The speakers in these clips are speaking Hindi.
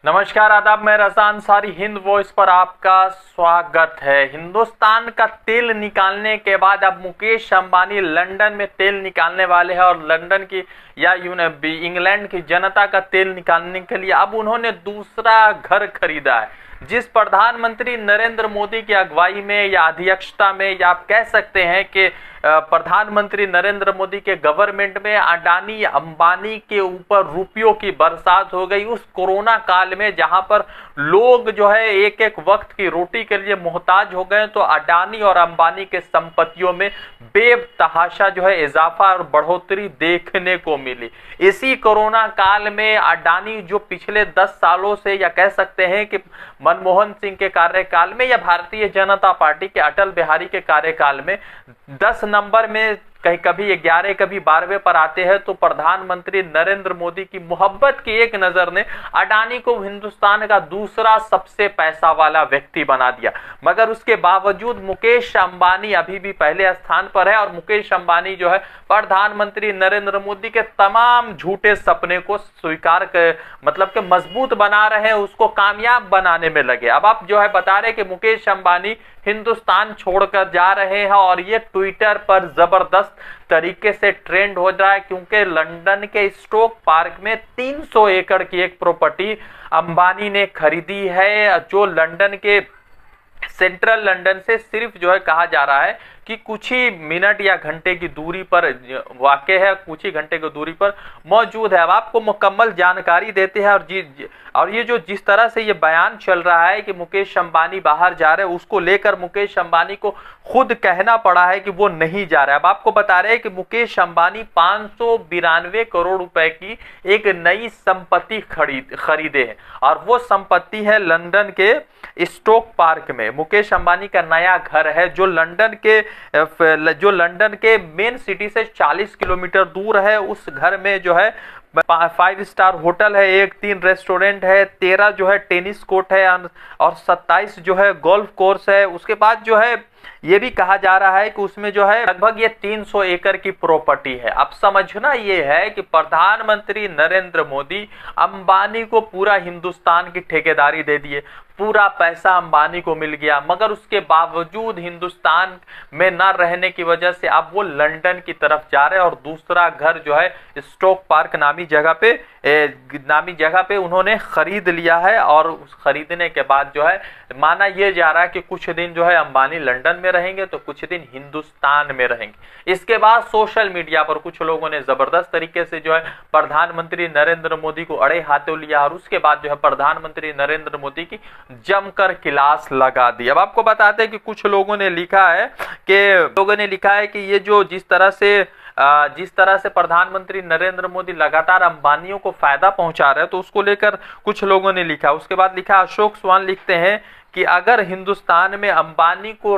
नमस्कार, आदाब। मैं रज़ा अंसारी हिंद वॉइस पर आपका स्वागत है। हिंदुस्तान का तेल निकालने के बाद अब मुकेश अंबानी लंदन में तेल निकालने वाले हैं और लंदन की या इंग्लैंड की जनता का तेल निकालने के लिए अब उन्होंने दूसरा घर खरीदा है। जिस प्रधानमंत्री नरेंद्र मोदी की अगुवाई में या अध्यक्षता में या आप कह सकते हैं कि प्रधानमंत्री नरेंद्र मोदी के गवर्नमेंट में अडानी अंबानी के ऊपर रुपयों की बरसात हो गई उस कोरोना काल में, जहां पर लोग जो है एक एक वक्त की रोटी के लिए मोहताज हो गए, तो अडानी और अंबानी के संपत्तियों में बेतहाशा जो है इजाफा और बढ़ोतरी देखने को मिली। इसी कोरोना काल में अडानी जो पिछले 10 सालों से या कह सकते हैं कि मनमोहन सिंह के कार्यकाल में या भारतीय जनता पार्टी के अटल बिहारी के कार्यकाल में 10 नंबर में कहीं कभी 11 कभी 12वें पर आते हैं, तो प्रधानमंत्री नरेंद्र मोदी की मोहब्बत की एक नजर ने अडानी को हिंदुस्तान का दूसरा सबसे पैसा वाला व्यक्ति बना दिया। मगर उसके बावजूद मुकेश अंबानी अभी भी पहले स्थान पर है और मुकेश अंबानी जो है प्रधानमंत्री नरेंद्र मोदी के तमाम झूठे सपने को स्वीकार कर मतलब कि मजबूत बना रहे हैं, उसको कामयाब बनाने में लगे। अब आप जो है बता रहे कि मुकेश अंबानी हिंदुस्तान छोड़कर जा रहे हैं और ये ट्विटर पर जबरदस्त तरीके से ट्रेंड हो रहा है, क्योंकि लंदन के स्टोक पार्क में 300 एकड़ की एक प्रॉपर्टी अंबानी ने खरीदी है, जो लंदन के सेंट्रल लंदन से सिर्फ जो है कहा जा रहा है कि कुछ ही मिनट या घंटे की दूरी पर वाक़ है, कुछ ही घंटे की दूरी पर मौजूद है। अब आपको मुकम्मल जानकारी देते हैं और ये जो जिस तरह से ये बयान चल रहा है कि मुकेश अंबानी बाहर जा रहे हैं, उसको लेकर मुकेश अंबानी को खुद कहना पड़ा है कि वो नहीं जा रहा है। अब आपको बता रहे हैं कि मुकेश अंबानी 592 करोड़ रुपए की एक नई संपत्ति खरीदे हैं और वो संपत्ति है लंदन के स्टोक पार्क में। मुकेश अंबानी का नया घर है जो लंदन के मेन सिटी से 40 किलोमीटर दूर है। उस घर में जो है 5 स्टार होटल है, 3 रेस्टोरेंट है, 13 जो है टेनिस कोर्ट है और 27 जो है गोल्फ कोर्स है। उसके बाद जो है ये भी कहा जा रहा है कि उसमें जो है लगभग ये 300 एकड़ की प्रॉपर्टी है। अब समझना ये है कि प्रधानमंत्री नरेंद्र मोदी अंबानी को पूरा हिंदुस्तान की ठेकेदारी दे दिए, पूरा पैसा अंबानी को मिल गया, मगर उसके बावजूद हिंदुस्तान में न रहने की वजह से अब वो लंदन की तरफ जा रहे हैं और दूसरा घर जो है स्टोक पार्क नामी जगह पे उन्होंने खरीद लिया है। और उस खरीदने के बाद जो है माना यह जा रहा है कि कुछ दिन जो है अंबानी लंदन में रहेंगे तो कुछ दिन हिंदुस्तान में रहेंगे। इसके बाद सोशल मीडिया पर कुछ लोगों ने जबरदस्त तरीके से जो है प्रधानमंत्री नरेंद्र मोदी को अड़े हाथों लिया और उसके बाद जो है प्रधानमंत्री नरेंद्र मोदी की जमकर क्लास लगा दी। अब आपको बताते हैं कि कुछ लोगों ने लिखा है कि ये जो जिस तरह से प्रधानमंत्री नरेंद्र मोदी लगातार अंबानियों को फायदा पहुंचा रहे हैं, तो उसको लेकर कुछ लोगों ने लिखा। उसके बाद लिखा अशोक स्वान लिखते हैं कि अगर हिंदुस्तान में अंबानी को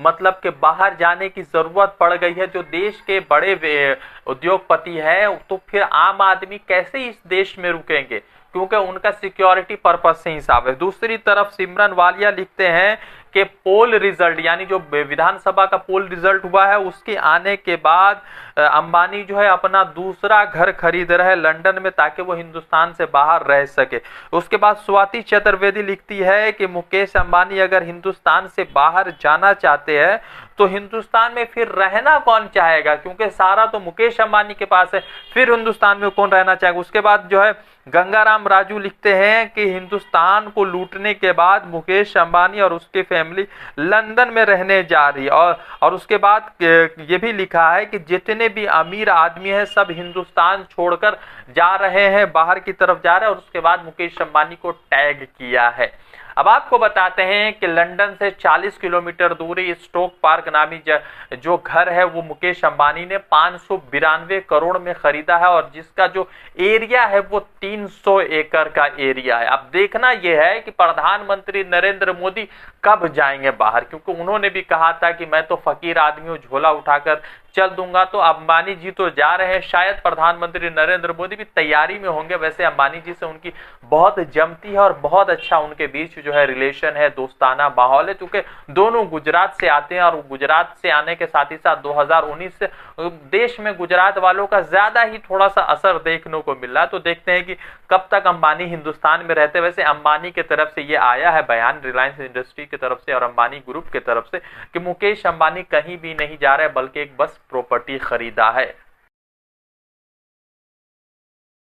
मतलब कि बाहर जाने की जरूरत पड़ गई है, जो देश के बड़े उद्योगपति हैं, तो फिर आम आदमी कैसे इस देश में रुकेंगे, क्योंकि उनका सिक्योरिटी पर्पज से हिसाब है। दूसरी तरफ सिमरन वालिया लिखते हैं कि पोल रिजल्ट यानी जो विधानसभा का पोल रिजल्ट हुआ है उसके आने के बाद अंबानी जो है अपना दूसरा घर खरीद रहे हैं लंदन में, ताकि वो हिंदुस्तान से बाहर रह सके। उसके बाद स्वाति चतुर्वेदी लिखती है कि मुकेश अंबानी अगर हिंदुस्तान से बाहर जाना चाहते हैं तो हिंदुस्तान में फिर रहना कौन चाहेगा, क्योंकि सारा तो मुकेश अंबानी के पास है, फिर हिंदुस्तान में कौन रहना चाहेगा। उसके बाद जो है गंगाराम राजू लिखते हैं कि हिंदुस्तान को लूटने के बाद मुकेश अंबानी और उसकी फैमिली लंदन में रहने जा रही है। और उसके बाद ये भी लिखा है कि जितने भी अमीर आदमी हैं सब हिंदुस्तान छोड़कर जा रहे हैं, बाहर की तरफ जा रहे हैं। और उसके बाद मुकेश अंबानी को टैग किया है। अब आपको बताते हैं कि लंदन से 40 किलोमीटर दूरी स्टोक पार्क नामी जो घर है वो मुकेश अंबानी ने 592 करोड़ में खरीदा है और जिसका जो एरिया है वो 300 एकड़ का एरिया है। अब देखना यह है कि प्रधानमंत्री नरेंद्र मोदी कब जाएंगे बाहर, क्योंकि उन्होंने भी कहा था कि मैं तो फकीर आदमी हूँ, झोला उठाकर चल दूंगा। तो अंबानी जी तो जा रहे हैं, शायद प्रधानमंत्री नरेंद्र मोदी भी तैयारी में होंगे। वैसे अंबानी जी से उनकी बहुत जमती है और बहुत अच्छा उनके बीच जो है रिलेशन है, दोस्ताना माहौल है, क्योंकि दोनों गुजरात से आते हैं। और गुजरात से आने के साथ ही साथ 2019 से देश में गुजरात वालों का ज्यादा ही थोड़ा सा असर देखने को मिल रहा है। तो देखते हैं कि कब तक अंबानी हिंदुस्तान में रहते। वैसे अंबानी की तरफ से ये आया है बयान, रिलायंस इंडस्ट्री की तरफ से और अंबानी ग्रुप की तरफ से, कि मुकेश अंबानी कहीं भी नहीं जा रहे बल्कि एक बस प्रॉपर्टी खरीदा है।